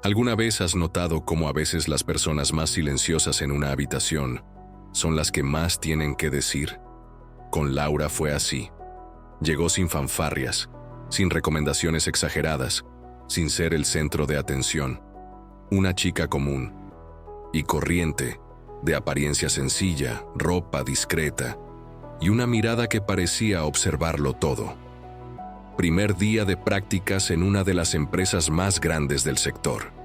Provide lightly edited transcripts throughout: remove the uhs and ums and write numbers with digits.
¿Alguna vez has notado cómo a veces las personas más silenciosas en una habitación son las que más tienen que decir? Con Laura fue así. Llegó sin fanfarrias, sin recomendaciones exageradas, sin ser el centro de atención. Una chica común y corriente, de apariencia sencilla, ropa discreta y una mirada que parecía observarlo todo. Primer día de prácticas en una de las empresas más grandes del sector.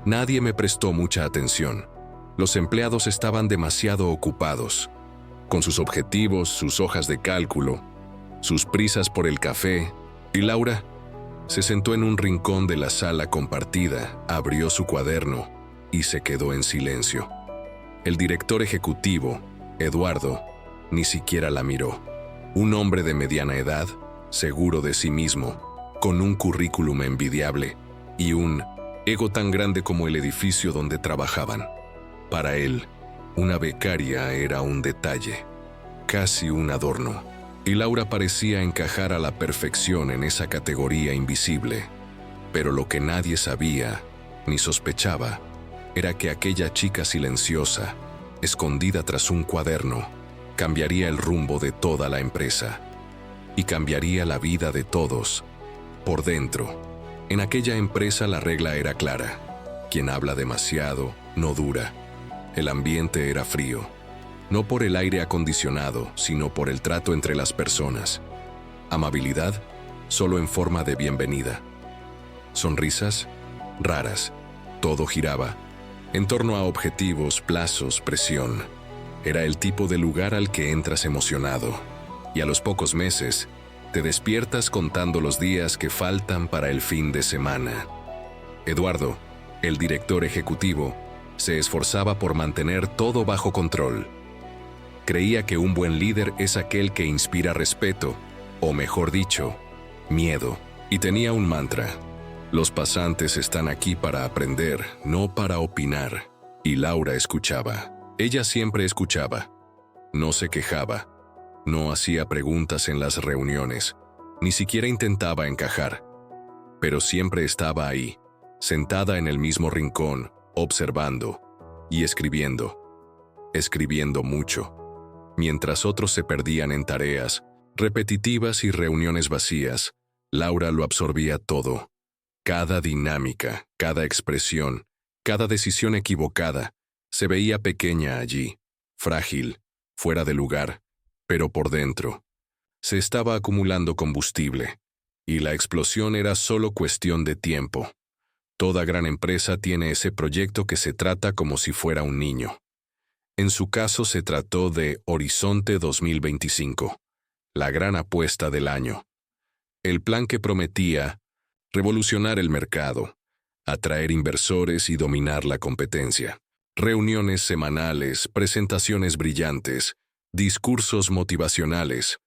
Nadie me prestó mucha atención. Los empleados estaban demasiado ocupados, con sus objetivos, sus hojas de cálculo, sus prisas por el café, y Laura se sentó en un rincón de la sala compartida, abrió su cuaderno y se quedó en silencio. El director ejecutivo, Eduardo, ni siquiera la miró. Un hombre de mediana edad, seguro de sí mismo, con un currículum envidiable y un ego tan grande como el edificio donde trabajaban. Para él, una becaria era un detalle, casi un adorno, y Laura parecía encajar a la perfección en esa categoría invisible. Pero lo que nadie sabía, ni sospechaba, era que aquella chica silenciosa, escondida tras un cuaderno, cambiaría el rumbo de toda la empresa y cambiaría la vida de todos. Por dentro, en aquella empresa la regla era clara: quien habla demasiado no dura. El ambiente era frío, no por el aire acondicionado, sino por el trato entre las personas. Amabilidad, solo en forma de bienvenida. Sonrisas, raras. Todo giraba en torno a objetivos, plazos, presión. Era el tipo de lugar al que entras emocionado, y a los pocos meses te despiertas contando los días que faltan para el fin de semana. Eduardo, el director ejecutivo, se esforzaba por mantener todo bajo control. Creía que un buen líder es aquel que inspira respeto, o mejor dicho, miedo, y tenía un mantra: los pasantes están aquí para aprender, no para opinar. Y Laura escuchaba. Ella siempre escuchaba. No se quejaba. No hacía preguntas en las reuniones. Ni siquiera intentaba encajar. Pero siempre estaba ahí, sentada en el mismo rincón, observando y escribiendo. Escribiendo mucho. Mientras otros se perdían en tareas repetitivas y reuniones vacías, Laura lo absorbía todo. Cada dinámica, cada expresión, cada decisión equivocada, se veía pequeña allí, frágil, fuera de lugar, pero por dentro. Se estaba acumulando combustible, y la explosión era solo cuestión de tiempo. Toda gran empresa tiene ese proyecto que se trata como si fuera un niño. En su caso se trató de Horizonte 2025, la gran apuesta del año. El plan que prometía revolucionar el mercado, atraer inversores y dominar la competencia. Reuniones semanales, presentaciones brillantes, discursos motivacionales.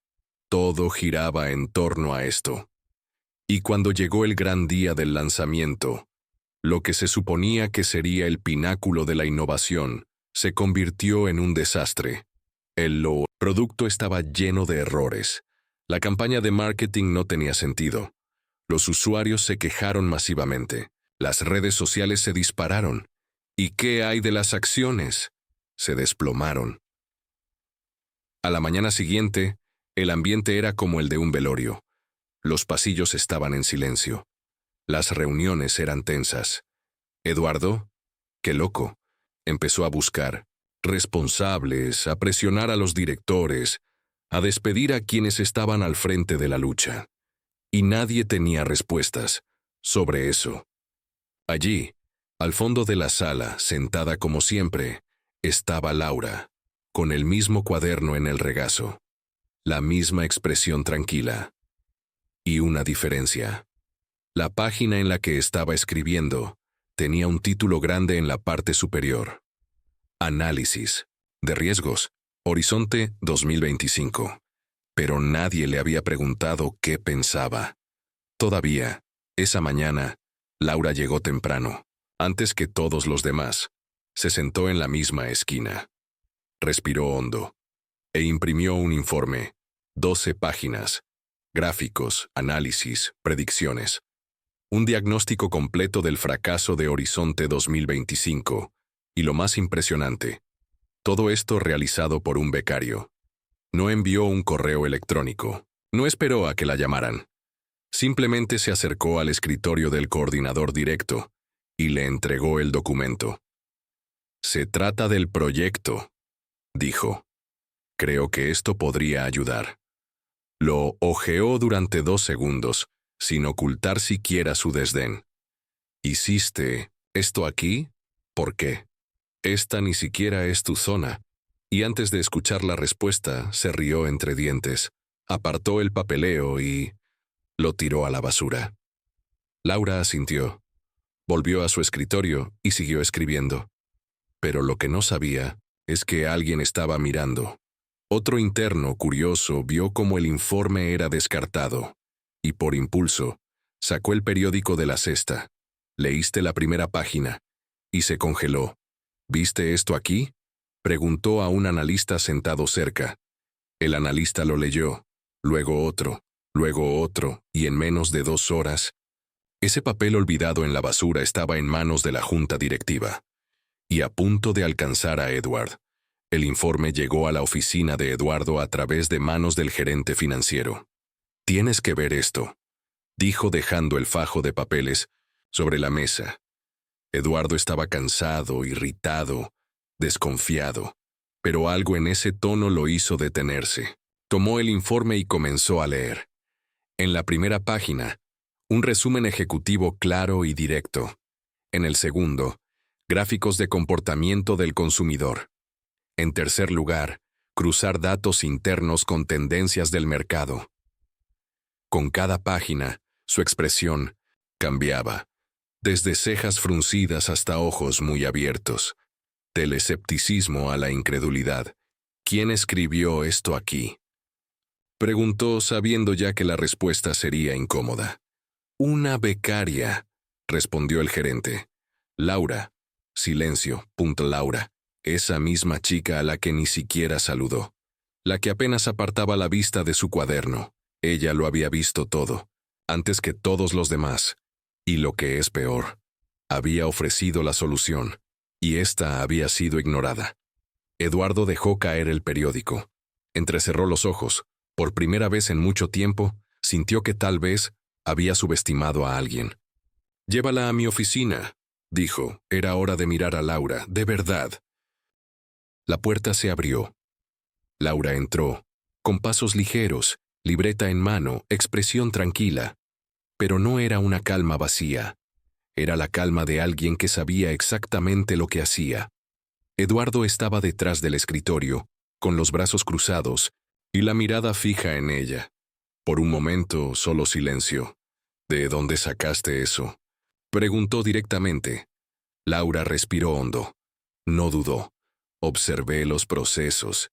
Todo giraba en torno a esto. Y cuando llegó el gran día del lanzamiento, lo que se suponía que sería el pináculo de la innovación, se convirtió en un desastre. El producto estaba lleno de errores. La campaña de marketing no tenía sentido. Los usuarios se quejaron masivamente. Las redes sociales se dispararon. ¿Y qué hay de las acciones? Se desplomaron. A la mañana siguiente, el ambiente era como el de un velorio. Los pasillos estaban en silencio. Las reuniones eran tensas. Eduardo, qué loco, empezó a buscar responsables, a presionar a los directores, a despedir a quienes estaban al frente de la lucha. Y nadie tenía respuestas sobre eso. Allí, al fondo de la sala, sentada como siempre, estaba Laura, con el mismo cuaderno en el regazo, la misma expresión tranquila. Y una diferencia. La página en la que estaba escribiendo tenía un título grande en la parte superior. Análisis de riesgos, Horizonte 2025. Pero nadie le había preguntado qué pensaba. Todavía, esa mañana, Laura llegó temprano, antes que todos los demás. Se sentó en la misma esquina. Respiró hondo e imprimió un informe, 12 páginas, gráficos, análisis, predicciones. Un diagnóstico completo del fracaso de Horizonte 2025. Y lo más impresionante, todo esto realizado por un becario. No envió un correo electrónico. No esperó a que la llamaran. Simplemente se acercó al escritorio del coordinador directo y le entregó el documento. Se trata del proyecto, dijo. Creo que esto podría ayudar. Lo hojeó durante 2 segundos, sin ocultar siquiera su desdén. ¿Hiciste esto aquí? ¿Por qué? Esta ni siquiera es tu zona. Y antes de escuchar la respuesta, se rió entre dientes, apartó el papeleo y lo tiró a la basura. Laura asintió. Volvió a su escritorio y siguió escribiendo. Pero lo que no sabía es que alguien estaba mirando. Otro interno curioso vio cómo el informe era descartado, y por impulso, sacó el periódico de la cesta. Leíste la primera página, y se congeló. ¿Viste esto aquí? Preguntó a un analista sentado cerca. El analista lo leyó, luego otro, y en menos de 2 horas, ese papel olvidado en la basura estaba en manos de la junta directiva. Y a punto de alcanzar a Edward. El informe llegó a la oficina de Eduardo a través de manos del gerente financiero. Tienes que ver esto, dijo dejando el fajo de papeles sobre la mesa. Eduardo estaba cansado, irritado, desconfiado, pero algo en ese tono lo hizo detenerse. Tomó el informe y comenzó a leer. En la primera página, un resumen ejecutivo claro y directo. En el segundo, gráficos de comportamiento del consumidor. En tercer lugar, cruzar datos internos con tendencias del mercado. Con cada página, su expresión cambiaba, desde cejas fruncidas hasta ojos muy abiertos, del escepticismo a la incredulidad. ¿Quién escribió esto aquí? Preguntó sabiendo ya que la respuesta sería incómoda. Una becaria, respondió el gerente. Laura. Silencio. Laura. Esa misma chica a la que ni siquiera saludó. La que apenas apartaba la vista de su cuaderno. Ella lo había visto todo, antes que todos los demás. Y lo que es peor, había ofrecido la solución, y esta había sido ignorada. Eduardo dejó caer el periódico. Entrecerró los ojos. Por primera vez en mucho tiempo, sintió que tal vez había subestimado a alguien. «Llévala a mi oficina», dijo. Era hora de mirar a Laura, de verdad. La puerta se abrió. Laura entró, con pasos ligeros, libreta en mano, expresión tranquila. Pero no era una calma vacía. Era la calma de alguien que sabía exactamente lo que hacía. Eduardo estaba detrás del escritorio, con los brazos cruzados, y la mirada fija en ella. Por un momento, solo silencio. ¿De dónde sacaste eso?, preguntó directamente. Laura respiró hondo. No dudó. Observé los procesos,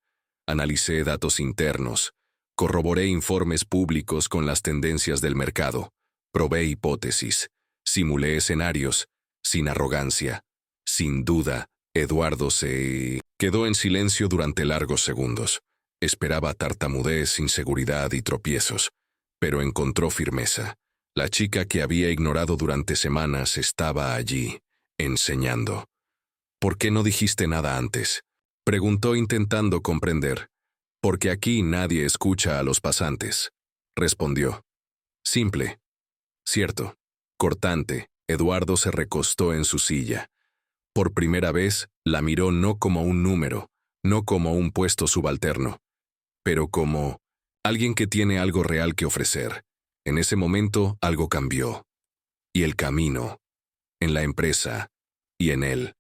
analicé datos internos, corroboré informes públicos con las tendencias del mercado, probé hipótesis, simulé escenarios, sin arrogancia. Sin duda, Eduardo se quedó en silencio durante largos segundos. Esperaba tartamudez, inseguridad y tropiezos, pero encontró firmeza. La chica que había ignorado durante semanas estaba allí, enseñando. «¿Por qué no dijiste nada antes?», preguntó intentando comprender. «Porque aquí nadie escucha a los pasantes», respondió. Simple. Cierto. Cortante, Eduardo se recostó en su silla. Por primera vez, la miró no como un número, no como un puesto subalterno, pero como alguien que tiene algo real que ofrecer. En ese momento, algo cambió. Y el camino, en la empresa, y en él.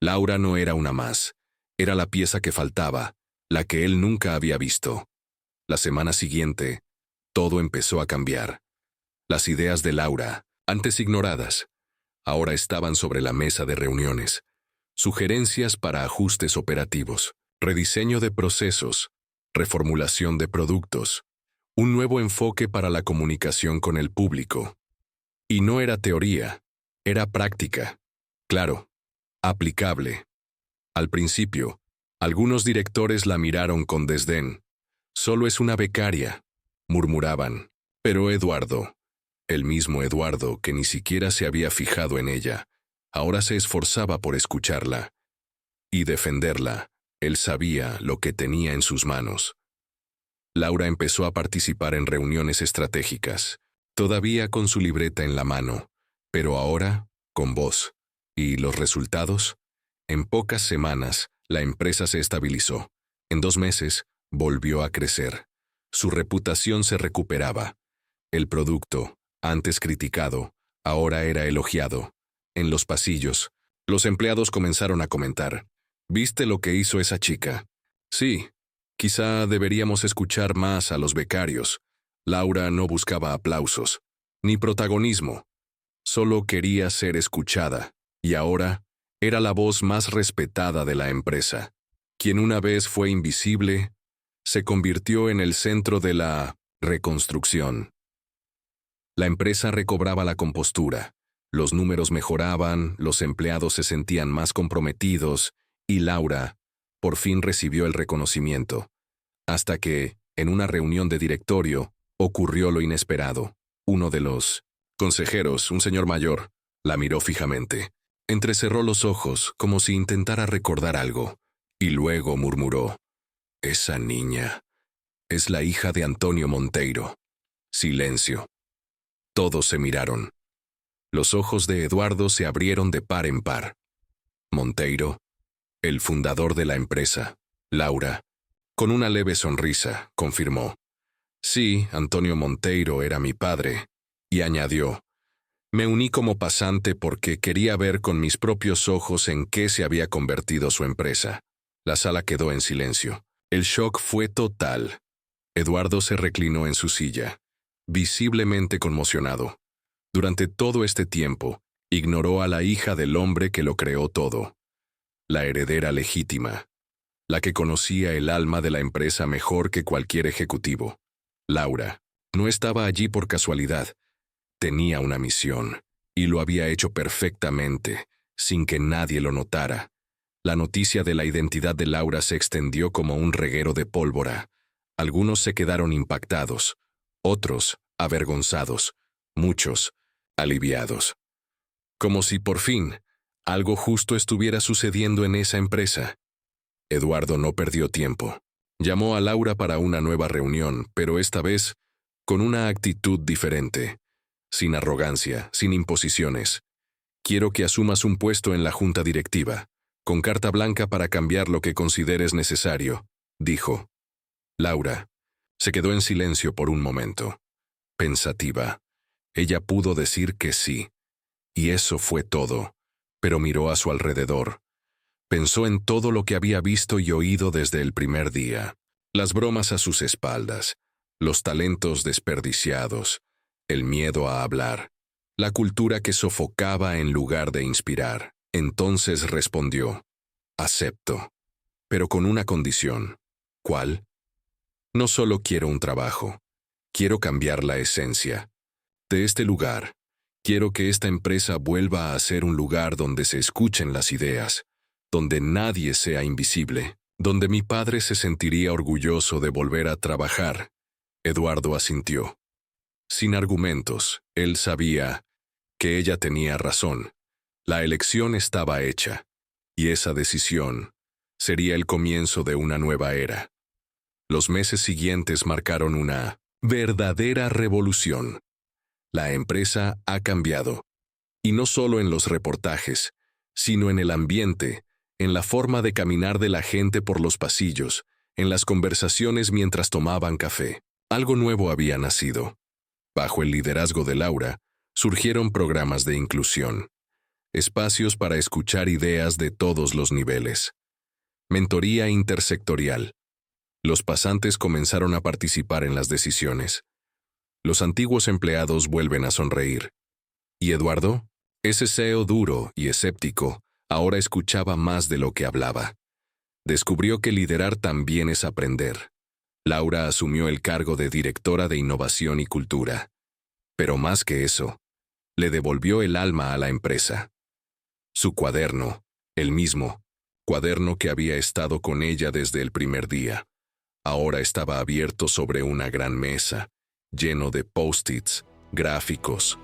Laura no era una más. Era la pieza que faltaba, la que él nunca había visto. La semana siguiente, todo empezó a cambiar. Las ideas de Laura, antes ignoradas, ahora estaban sobre la mesa de reuniones. Sugerencias para ajustes operativos, rediseño de procesos, reformulación de productos, un nuevo enfoque para la comunicación con el público. Y no era teoría, era práctica. Claro, aplicable. Al principio, algunos directores la miraron con desdén. «Solo es una becaria», murmuraban. Pero El mismo Eduardo, que ni siquiera se había fijado en ella, ahora se esforzaba por escucharla y defenderla. Él sabía lo que tenía en sus manos. Laura empezó a participar en reuniones estratégicas, todavía con su libreta en la mano, pero ahora con voz. ¿Y los resultados? En pocas semanas, la empresa se estabilizó. En 2 meses, volvió a crecer. Su reputación se recuperaba. El producto, antes criticado, ahora era elogiado. En los pasillos, los empleados comenzaron a comentar: ¿viste lo que hizo esa chica? Sí, quizá deberíamos escuchar más a los becarios. Laura no buscaba aplausos, ni protagonismo. Solo quería ser escuchada, y ahora era la voz más respetada de la empresa. Quien una vez fue invisible, se convirtió en el centro de la reconstrucción. La empresa recobraba la compostura, los números mejoraban, los empleados se sentían más comprometidos, y Laura, por fin recibió el reconocimiento. Hasta que, en una reunión de directorio, ocurrió lo inesperado. Uno de los consejeros, un señor mayor, la miró fijamente. Entrecerró los ojos como si intentara recordar algo, y luego murmuró: «Esa niña es la hija de Antonio Monteiro». Silencio. Todos se miraron. Los ojos de Eduardo se abrieron de par en par. Monteiro, el fundador de la empresa. Laura, con una leve sonrisa, confirmó: «Sí, Antonio Monteiro era mi padre», y añadió: «Me uní como pasante porque quería ver con mis propios ojos en qué se había convertido su empresa». La sala quedó en silencio. El shock fue total. Eduardo se reclinó en su silla, visiblemente conmocionado. Durante todo este tiempo, ignoró a la hija del hombre que lo creó todo. La heredera legítima. La que conocía el alma de la empresa mejor que cualquier ejecutivo. Laura no estaba allí por casualidad. Tenía una misión, y lo había hecho perfectamente, sin que nadie lo notara. La noticia de la identidad de Laura se extendió como un reguero de pólvora. Algunos se quedaron impactados, otros avergonzados, muchos aliviados. Como si por fin algo justo estuviera sucediendo en esa empresa. Eduardo no perdió tiempo. Llamó a Laura para una nueva reunión, pero esta vez con una actitud diferente. Sin arrogancia, sin imposiciones. «Quiero que asumas un puesto en la junta directiva, con carta blanca para cambiar lo que consideres necesario», dijo. Laura se quedó en silencio por un momento. Pensativa. Ella pudo decir que sí. Y eso fue todo. Pero miró a su alrededor. Pensó en todo lo que había visto y oído desde el primer día. Las bromas a sus espaldas, los talentos desperdiciados, el miedo a hablar, la cultura que sofocaba en lugar de inspirar. Entonces respondió: «Acepto, pero con una condición». «¿Cuál?» «No solo quiero un trabajo, quiero cambiar la esencia de este lugar. Quiero que esta empresa vuelva a ser un lugar donde se escuchen las ideas, donde nadie sea invisible, donde mi padre se sentiría orgulloso de volver a trabajar». Eduardo asintió. Sin argumentos, él sabía que ella tenía razón. La elección estaba hecha, y esa decisión sería el comienzo de una nueva era. Los meses siguientes marcaron una verdadera revolución. La empresa ha cambiado, y no solo en los reportajes, sino en el ambiente, en la forma de caminar de la gente por los pasillos, en las conversaciones mientras tomaban café. Algo nuevo había nacido. Bajo el liderazgo de Laura, surgieron programas de inclusión, espacios para escuchar ideas de todos los niveles, mentoría intersectorial. Los pasantes comenzaron a participar en las decisiones. Los antiguos empleados vuelven a sonreír. ¿Y Eduardo? Ese CEO duro y escéptico ahora escuchaba más de lo que hablaba. Descubrió que liderar también es aprender. Laura asumió el cargo de directora de innovación y cultura. Pero más que eso, le devolvió el alma a la empresa. Su cuaderno, el mismo cuaderno que había estado con ella desde el primer día, ahora estaba abierto sobre una gran mesa, lleno de post-its gráficos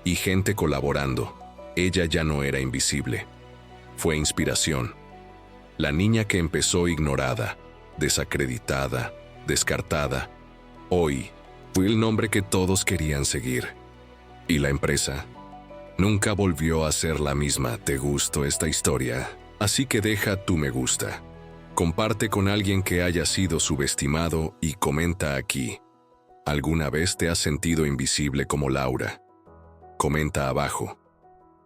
y gente colaborando. Ella ya no era invisible. Fue inspiración. La niña que empezó ignorada, desacreditada, descartada, hoy fue el nombre que todos querían seguir. Y la empresa nunca volvió a ser la misma. ¿Te gustó esta historia? Así que deja tu me gusta. Comparte con alguien que haya sido subestimado y comenta aquí. ¿Alguna vez te has sentido invisible como Laura? Comenta abajo.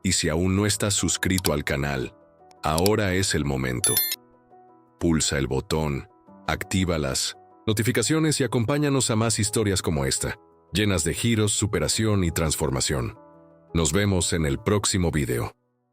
Y si aún no estás suscrito al canal, ahora es el momento. Pulsa el botón, activa las notificaciones y acompáñanos a más historias como esta, llenas de giros, superación y transformación. Nos vemos en el próximo video.